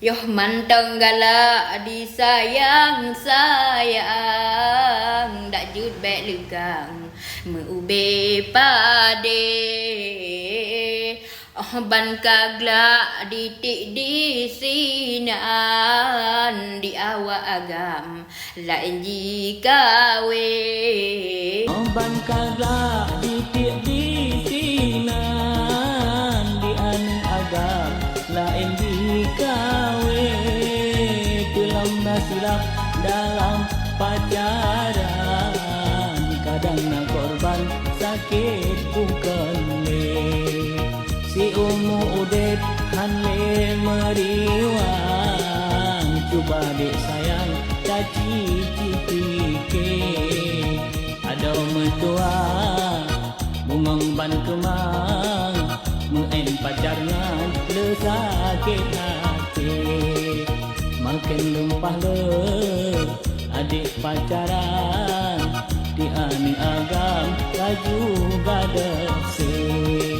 Yoh manteng galak disayang-sayang dak jut bek legang meube pade ban kagla ditik di sinan di awak agam lain jikawe ban kagla ditik di sinan di anu agam lain dikawe kelam nasilap dalam pacaran kadang na korban sakit bukan le si umu udet hanle meriwang coba dek sayang caci cipike ada metua bungong ban kemang muen pacarnya le sakit hati makin lumpah le adik pacaran di ani agam laju gadese